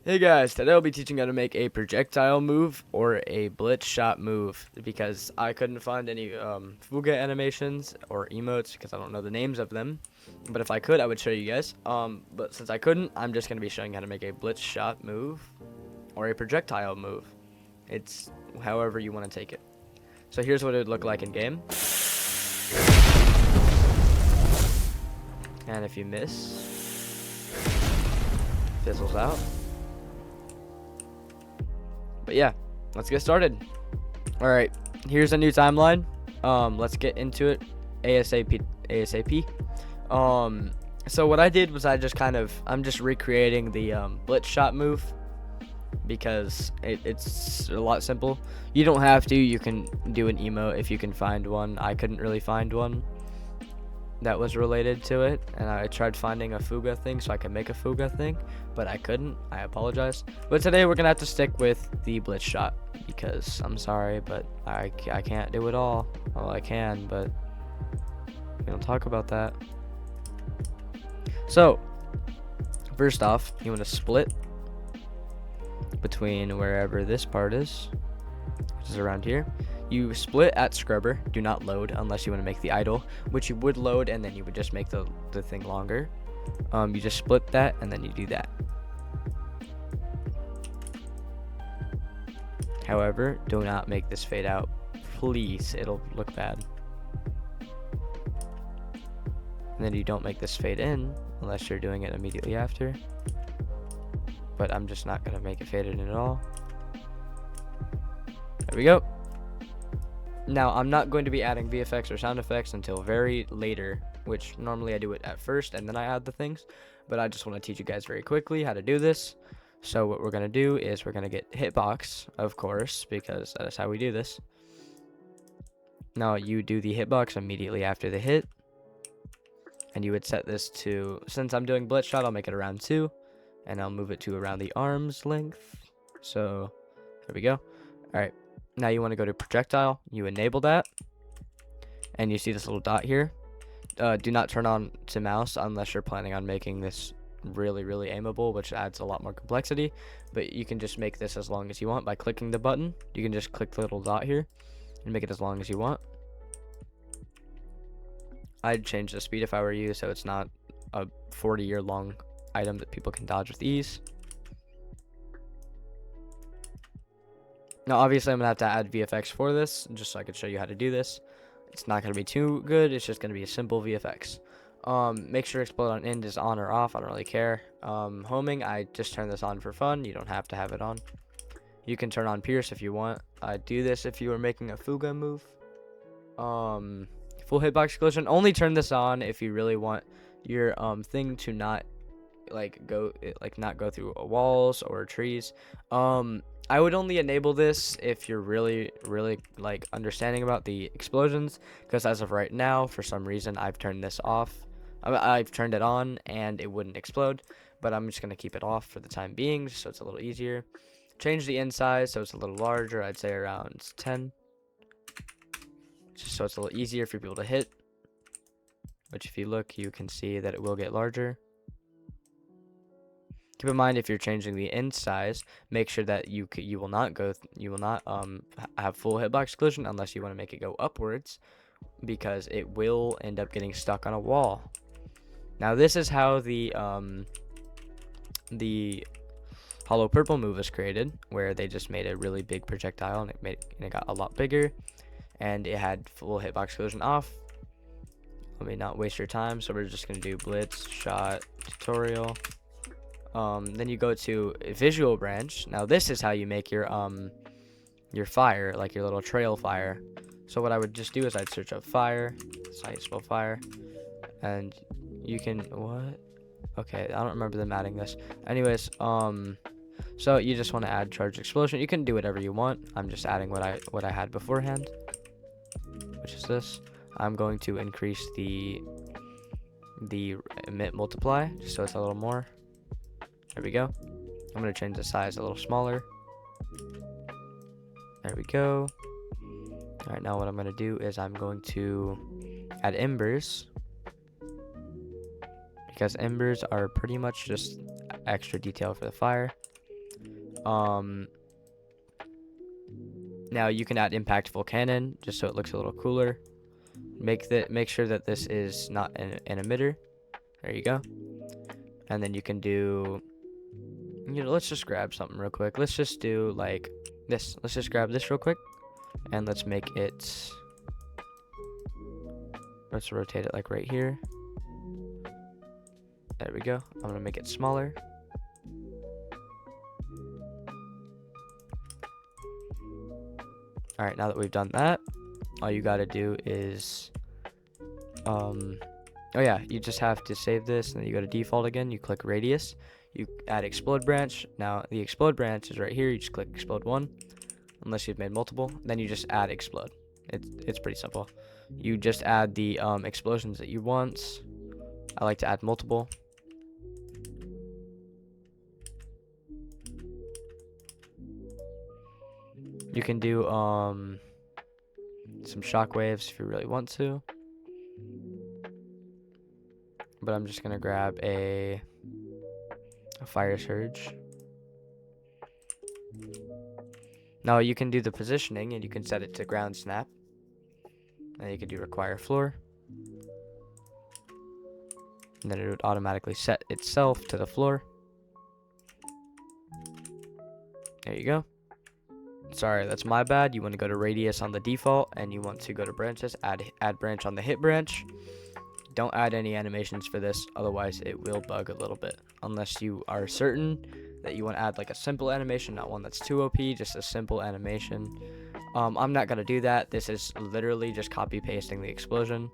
Hey guys, today I'll be teaching how to make a projectile move or a blitz shot move because I couldn't find any fuga animations or emotes because I don't know the names of them. But if I could, I would show you guys. But since I couldn't, I'm just going to be showing how to make a blitz shot move or a projectile move. It's however you want to take it. So here's what it would look like in game. And if you miss, fizzles out. But yeah, let's get started. All right, here's a new timeline. Let's get into it ASAP. So what I did was I'm just recreating the blitz shot move because it's a lot simple. You don't have to. You can do an emote if you can find one. I couldn't really find one that was related to it, and I tried finding a fuga thing so I could make a fuga thing, but I couldn't. I apologize. But today we're gonna have to stick with the blitz shot because I'm sorry, but I can't do it all. Well, I can, but we don't talk about that. So first off, you want to split between wherever this part is, which is around here. You split at scrubber, do not load unless you want to make the idle, which you would load and then you would just make the thing longer. You just split that and then you do that. However, do not make this fade out, please, it'll look bad. And then you don't make this fade in unless you're doing it immediately after. But I'm just not going to make it fade in at all. There we go. Now, I'm not going to be adding VFX or sound effects until very later, which normally I do it at first and then I add the things. But I just want to teach you guys very quickly how to do this. So what we're going to do is we're going to get hitbox, of course, because that is how we do this. Now, you do the hitbox immediately after the hit. And you would set this to, since I'm doing blitz shot, I'll make it around 2. And I'll move it to around the arm's length. So, there we go. Alright. Now you want to go to projectile, you enable that, and you see this little dot here. Do not turn on to mouse unless you're planning on making this really aimable, which adds a lot more complexity. But you can just make this as long as you want by clicking the button. You can just click the little dot here and make it as long as you want. I'd change the speed if I were you, so it's not a 40-year long item that people can dodge with ease. Now, obviously, I'm going to have to add VFX for this, just so I could show you how to do this. It's not going to be too good. It's just going to be a simple VFX. Make sure explode on end is on or off. I don't really care. Homing, I just turn this on for fun. You don't have to have it on. You can turn on pierce if you want. I'd do this if you were making a fuga move. Full hitbox collision. Only turn this on if you really want your thing to not go through walls or trees. I would only enable this if you're really understanding about the explosions, because as of right now, for some reason, I've turned this off. I've turned it on and it wouldn't explode, but I'm just going to keep it off for the time being so it's a little easier. Change the in size so it's a little larger. I'd say around 10, just so it's a little easier for people to hit, which if you look, you can see that it will get larger. Keep in mind, if you're changing the in size, make sure that you will not have full hitbox collision unless you want to make it go upwards, because it will end up getting stuck on a wall. Now, this is how the hollow purple move was created, where they just made a really big projectile and it got a lot bigger, and it had full hitbox collision off. Let me not waste your time, so we're just gonna do blitz shot tutorial. Then you go to a visual branch. Now this is how you make your fire, like your little trail fire. So what I would just do is I'd search up fire. That's how you spell fire. And you can, what? Okay, I don't remember them adding this. Anyways, so you just want to add charge explosion. You can do whatever you want. I'm just adding what I had beforehand, which is this. I'm going to increase the emit multiply just so it's a little more. There we go. I'm going to change the size a little smaller. There we go. Alright, now what I'm going to do is I'm going to add embers, because embers are pretty much just extra detail for the fire. Now you can add impactful cannon just so it looks a little cooler. Make sure that this is not an emitter. There you go. And then you can do, let's just grab something real quick. Let's just do like this. Let's just grab this real quick, and let's make it. Let's rotate it like right here. There we go. I'm gonna make it smaller. All right, now that we've done that, all you gotta do is, oh yeah, you just have to save this, and then you go to default again, you click radius, you add explode branch. Now the explode branch is right here, you just click explode 1, unless you've made multiple, then you just add explode. It's pretty simple. You just add the explosions that you want. I like to add multiple. You can do some shockwaves if you really want to, but I'm just gonna grab a fire surge. Now you can do the positioning, and you can set it to ground snap, and you can do require floor, and then it would automatically set itself to the floor. There you go. Sorry, that's my bad. You want to go to radius on the default, and you want to go to branches, add branch on the hit branch. Don't add any animations for this, otherwise it will bug a little bit, unless you are certain that you want to add like a simple animation, not one that's too OP, just a simple animation. I'm not going to do that. This is literally just copy pasting the explosion,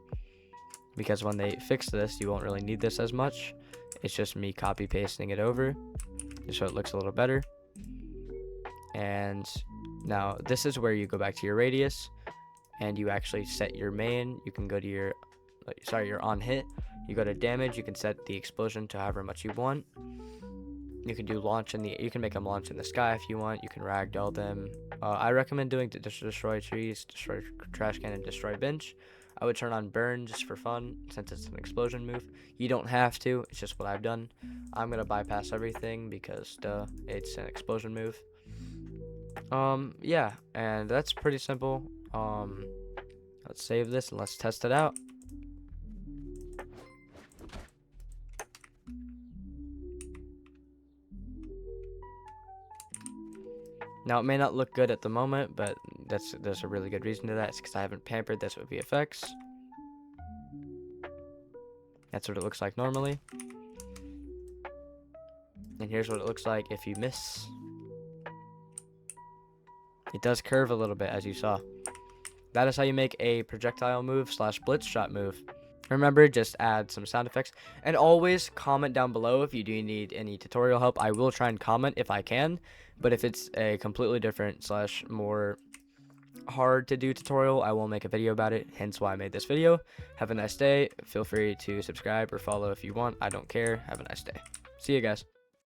because when they fix this, you won't really need this as much. It's just me copy pasting it over just so it looks a little better. And now this is where you go back to your radius, and you actually set your main. You can go to your, you're on hit. You go to damage. You can set the explosion to however much you want. You can do launch you can make them launch in the sky if you want. You can ragdoll them. I recommend doing destroy trees, destroy trash can, and destroy bench. I would turn on burn just for fun, since it's an explosion move. You don't have to. It's just what I've done. I'm gonna bypass everything because it's an explosion move. Yeah, and that's pretty simple. Let's save this and let's test it out. Now it may not look good at the moment, but there's a really good reason to that. It's because I haven't pampered this with VFX. That's what it looks like normally. And here's what it looks like if you miss. It does curve a little bit, as you saw. That is how you make a projectile move / blitz shot move. Remember, just add some sound effects. And always comment down below if you do need any tutorial help. I will try and comment if I can. But if it's a completely different / more hard to do tutorial, I will make a video about it. Hence why I made this video. Have a nice day. Feel free to subscribe or follow if you want. I don't care. Have a nice day. See you guys.